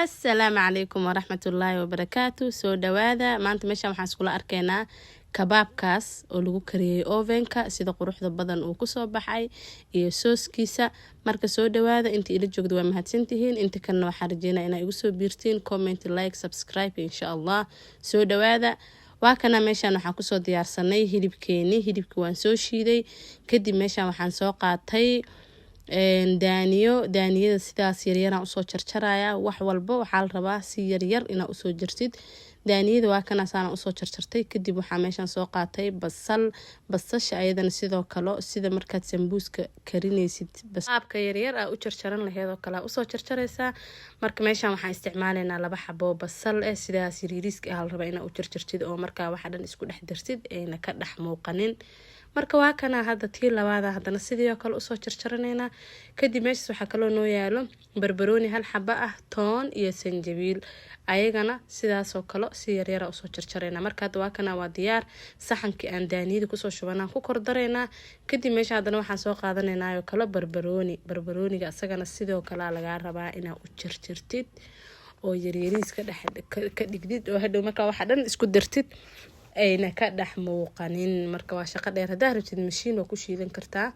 السلام عليكم ورحمة الله وبركاته. soo dhawaada maanta meeshaan waxaan iskula arkaynaa kabaabkaas oo lagu kariyay ovenka sida quruxda badan uu ku soo baxay iyo sooskiisa. marka soo dhawaada inta ila joogdo waa mahadsantihiin, inta kalena waxaan rajeynayaa inay igu soo biirtiin comment, like, subscribe insha Allah. soo dhawaada. waa kana meeshaan waxaan ku soo diyaarsanay hilibka waan soo shiiday, kadib meeshaan waxaan soo qaatay daaniyada sidaas yaryar aan usoo jarjaraya. wax walba waxaa la rabaa si yaryar inaa usoo jartid. daaniyada waa kana saan usoo jarjartay, kadib waxaa meeshaan soo qaatay basasha ayadana sidoo kale sida markaad sambuuska karinaysid qaabka yaryar aa u jarjaran laheed oo kale usoo jarjaraysaa. marka meeshaan waxaan isticmaalaynaa 2 xabo basal sidaas yariiriska ah la rabaa inaa u jarjartid oo markaa waxa dhan isku dhex dartid ayna ka dhex muuqanin. marka waa kana hadda tii labaad hadana sidoo kale usoo jarjaraneynaa. kadib meeshaas waxaa kaloo noo yaalo barbarooni 1 xabo ah, toon iyo sanjabiil ayagana sidaas oo kale si yaryar usoo jarjareynaa. marka hadda waa kana waa diyaar. saxankii aan daaniyada kusoo shubanaa ku kor dareynaa. kadib meesha hadana waxaan soo qaadanaynaa oo kale barbarooniga asagana sidoo kale laga rabaa inaa u jarjartid oo yaryariis ka dhigdid oo hadhow marka waxa dhan isku dartid ayna ka dhex muuqanin. marka waa shaqo dheer. hadaa rabtid mashiin waa ku shiidan kartaa,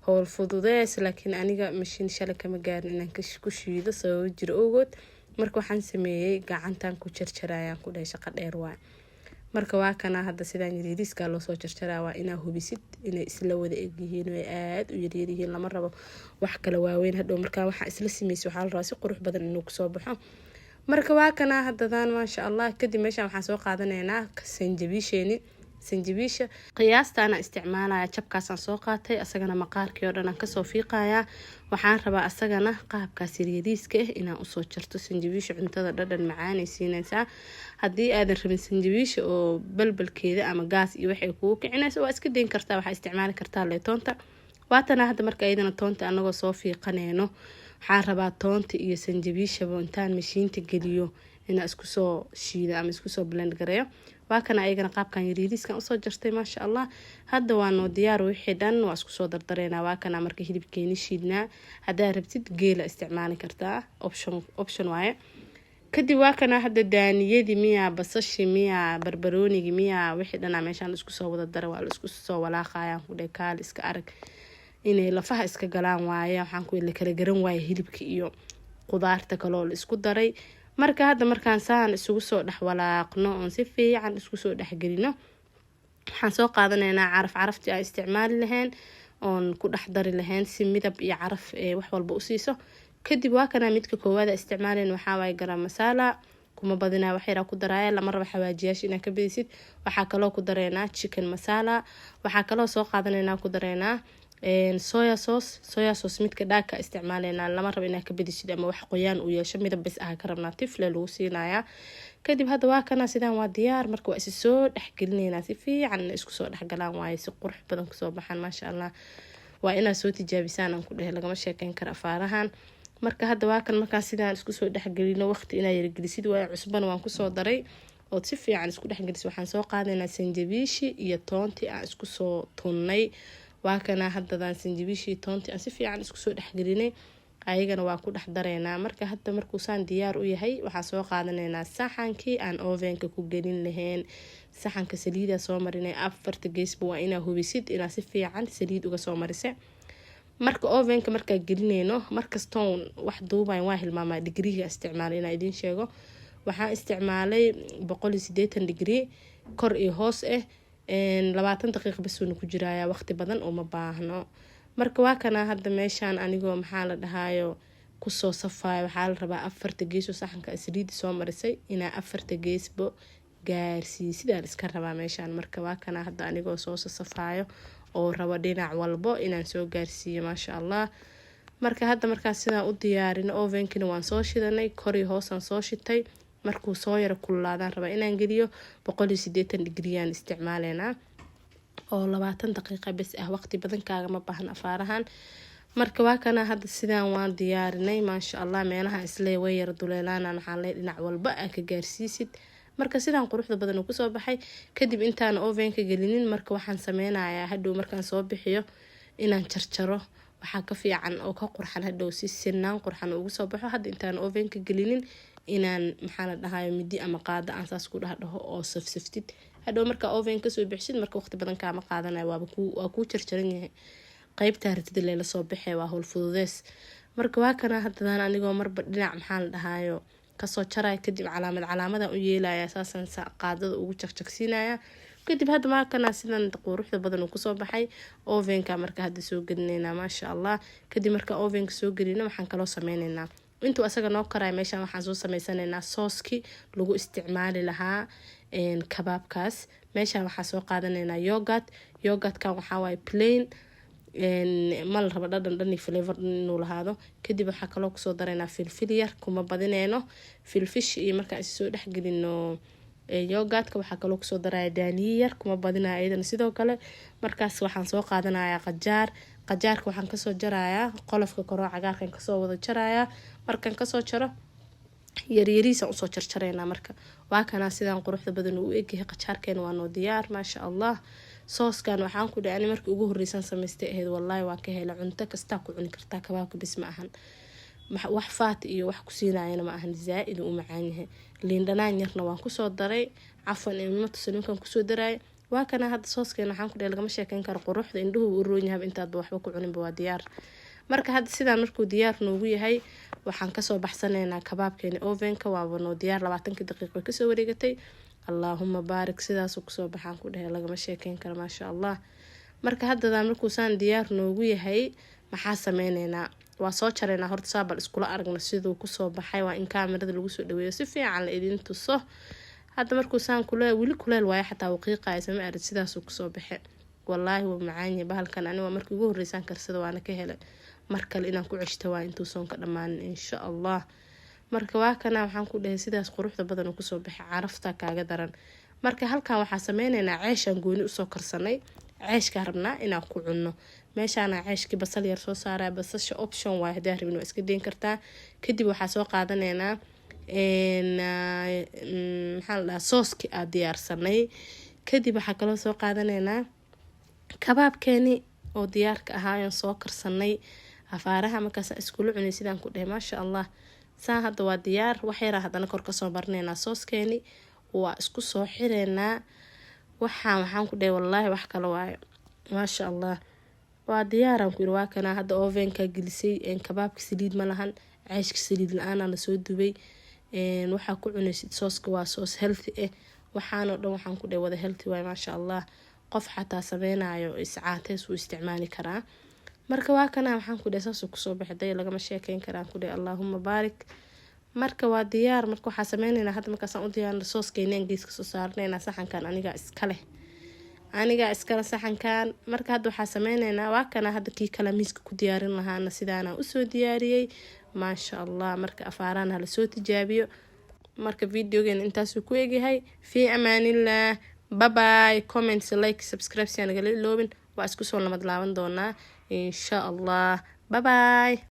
howl fududeys, laakiin aniga mashiin shalay kama gaarin inaan ku shiido sababo jiro ogood. marka waxaan sameeyay gacantan ku jarjarayaan ku dhahay shaqo dheer waa. marka waa kana hadda sidaan yariiriska loo soo jarjaraa waa inaa hubisid inay isla wada eg yihiin oo aad u yaryar yihiin. lama rabo wax kala waaweyn hadhow marka waxa isla sameeyay waxa la rabaa si qurux badan inuu kusoo baxo. marka waa kana hadadaan maasha Allah. kadib meeshaan waxaan soo qaadanaynaa sanjabiisha qiyaastaan isticmaalaya jabkaasaan soo qaatay, asagana maqaarkii oo dhan aan kasoo fiiqayaa. waxaan rabaa asagana qaabkaas yariiriska ah inaan usoo jarto. sanjabiisha cuntada dhadhan macaan ay siinaysaa. haddii aadan rabin sanjabiisha oo balbalkeeda ama gaas iyo waxay kugu kicinayso waa iska dayn kartaa, waxaa isticmaali kartaa leetoonta. waatana hadda marka ayadana toonta anagoo soo fiiqaneyno waxaan rabaa toonta iyo sanjabiishaba intaan mashiinta geliyo inaan isku soo shiido ama isku soo blend gareeyo. waa kana ayagana qaabkan yariiriiskan usoo jartay maasha Allah. hadda waa noo diyaar wixii dhan waa isku soo dardareynaa. waa kana marka hilibkeeni shiidnaa. hadaa rabtid geela isticmaali kartaa, option waaye. kadib waa kana hadda daaniyadii miyaa basashi miyaa barbaroonigi miyaa wixii dhan meeshaan isku soo wada daray, waa la isku soo walaaqayaan ku dhekaal iska arag inay lafaha iska galaan waaye. waxaan ku kala garan waaye hilibka iyo qudaarta kale oo la isku daray. marka hadda markaan saan isugu soo dhex walaaqno oo si fiican isku soo dhex gelino waxaan soo qaadanaynaa carafti aan isticmaali lahayn oon ku dhex dari lahayn si midab iyo caraf wax walba u siiso. kadib waa kana midka koowaad isticmaaleen waxaa waaye garam masala, kuma badinaa wax yar ku daraaya, lama rabo xawaajiyaasha inaad ka badisid. waxaa kaloo ku dareynaa chicken masala, waxaa kaloo soo qaadanaynaa ku dareynaa soya sauce midka dhaaka isticmaalena, lama rabo inaad ka badisid ama wax qoyaan uu yeesho, midab bas ah ka rabnaa, tifle lagu siinayaa. kadib hadda waa kana sidaan waa diyaar. marka waa soo dhexgelinaynaa si fiican isku soo dhexgalaan waaye si qurux badan kusoo baxaan maasha Allah. waa inaad soo tijaabisaan aan ku dhahay, lagama sheekeyn karo afaarahan. marka hadda waa kan markaa sidaan isku soo dhexgelino waqti inaa yargelisid waaye. cusbana waan kusoo daray oo si fiican isku dhexgelis. waxaan soo qaadaynaa sanjabiishi iyo toontii aan isku soo tunnay. waa kana hadadaan sanjabiishii toontii aan si fiican isku soo dhexgelinay ayagana waa ku dhex dareynaa. marka hadda markuu saan diyaar u yahay waxaan soo qaadanaynaa saxankii aan ovenka ku gelin lahayn. saxanka saliida soo marinay 4 geesba waa inaa hubisid inaa si fiican saliid uga soo marisay. marka ovenka markaa gelinayno markastoon wax duubayn waa hilmaamaa digriga isticmaal inaa idin sheego. waxaan isticmaalay 180 degree kor iyo hoos 20 daqiiqo bas uu ku jiraaya, waqti badan uma baahno. marka waa kana hadda meeshaan anigoo maxaa la dhahayo kusoo safaayo waxaa la rabaa 4 gees oo saxanka saliid soo marisay inaa 4 geesba gaarsiisid aan iska rabaa meeshaan. marka waa kana hadda anigoo soo safaayo oo rabo dhinac walbo inaan soo gaarsiiyo maasha Allah. marka hadda markaan sidaan u diyaarino ovenkina waan soo shidanay, kor iyo hoos aan soo shitay. markuu soo yara kululaadaan rabaa inaan geliyo 180 degree aan isticmaaleynaa oo 20 daqiiqo bas ah, waqti badan kaaga ma baahan afaarahan. marka waa kana hadda sidaan waan diyaarinay maasha Allah. meelaha isla way yar duleelaanaan waxaan leeyahay dhinac walba aad ka gaarsiisid. marka sidaan quruxda badan uu kusoo baxay. kadib intaan ovenka gelinin marka waxaan sameynayaa hadhow markaan soo bixiyo inaan jarjaro. waxaa ka fiican oo ka qurxan hadhow si sinaan qurxan ugu soo baxo. hadda intaan ovenka gelinin inaan maxaa la dhahayo midi ama qaado aan saas ku dhaho oo safsaftid hadhow marka oven kasoo bixsid marka waqti badan kaama qaadanayo waa kuu jarjaran yahay qaybtaa ratida leela soo baxee waa howl fududeys marka waa kana haddadaan anigoo marba dhinac maxaa la dhahayo kasoo jaraya kadib calaamadan u yeelaya saasan qaadada ugu jaqjaqsiinaya kadib hadda waa kana sidan quruxda badan uu kusoo baxay ovenka marka hadda soo gelinayna maasha Allah kadib marka ovenka soo gelino waxaan kaloo sameynaynaa intuu asaga noo karaya meeshan waxaan soo sameysanaynaa sooski lagu isticmaali lahaa kabaabkaas meeshan waxaa soo qaadanaynaa yogurtkan waxaa waaye plain ma la rabo dhadhan flavor inuu lahaado kadib waxaa kaloo kusoo daraynaa filfil yar kuma badineyno filfish iyo markaan is soo dhexgelino yogurtka waxaa kaloo kusoo daraya daaniye yar kuma badinaya iyadana sidoo kale markaas waxaan soo qaadanayaa qajaarka waxaan kasoo jarayaa qolofka koroo cagaarkan kasoo wada jarayaa markaan kasoo jaro yaryariisaan usoo jarjaraynaa marka waa kana sidaan quruxda badan uu egyahay qajaarkeena waa noo diyaar maasha Allah sooskan waxaan ku dhahay markii ugu horeysan samaystay ahayd wallahi waa ka helay cunto kasta ku cuni kartaa kabaabka bis ma ahan wax faat iyo wax ku siinayna ma ahan zaaid u macaan yahay liin dhanaan yarna waan kusoo daray cafan ilmo tusaninkan kusoo daray waa kana hadda sooskeena waxaan ku dhahay lagama sheekeyn karo quruxda indhuhu u roon yahay intaad waxba ku cuninba waa diyaar marka hadda sidaan markuu diyaar noogu yahay waxaan kasoo baxsanaynaa kabaabkeena ovenka waaba noo diyaar 20 daqiiqo kasoo wareegatay Allahumma baarik sidaas kusoo baxaan ku dhahay lagama sheekeyn karo maasha Allah marka haddadaan markuu saan diyaar noogu yahay maxaa sameynaynaa waa soo jaraynaa horta saabal iskula aragna siduu kusoo baxay waa in kaamirada lagu soo dhaweeyo si fiican la idin tuso hadda markuu saan wili kuleel waaye xataa waqiiqaya sama arid sidaas kusoo baxay wallaahi waa macaan yahay bahalkan aniga markii ugu horeysan karsada waana ka helay mar kale inaan ku ceshto waa intuu soonka dhammaan insha Allah marka waa kana waxaan ku dhahay sidaas quruxda badan uu kusoo baxay carafta kaaga daran marka halkan waxaa sameynaynaa ceeshan gooni usoo karsanay ceeshka rabnaa inaan ku cunno meeshaana ceeshkii basal yar soo saaraa basasha option waa hadaa rabin waa iska deyn kartaa kadib waxaa soo qaadanaynaa maxaa la dhahaa sooski aad diyaarsanay kadib waxaa kaloo soo qaadanaynaa kabaabkeeni oo diyaarka ahaayon soo karsanay afaaraha markaas iskula cunay sidaan ku dhahay maasha Allah saan hadda waa diyaar wax yar haddana kor kasoo barnaynaa sooskeeni waa isku soo xireynaa waxaan ku dhahay wallaahi wax kale waayo maasha Allah waa diyaaraan ku yiri waa kana hadda ovenka gelisay kabaabka saliid ma lahan ceeshka saliid la'aan la soo dubay waxaa ku cunaysid sooska waa soos healthy waxaanoo dhan waxaan ku dhahay wada healthy waay maasha Allah qof xataa sameynayo iscaateys uu isticmaali karaa marka waa kana waxaan ku dhahay saas kusoo baxday lagama sheekeyn karaan ku dhahay Allahumma baarik marka waa diyaar marka waxaa sameynaynaa hadda markaas aan u diyaarno sooskeeneen geeska soo saarnaynaa saxankan aniga iskale saxankan marka hadda waxaa sameynaynaa waa kana hadda kii kala miiska ku diyaarin lahaana sidaana usoo diyaariyey maasha Allah marka afaaraan hala soo tijaabiyo marka videogeena intaasuu ku egyahay fi amaanillah bye bye comments like subscribe si aan naga iloobin waa isku soo lamad laaban doonaa insha Allah bye bye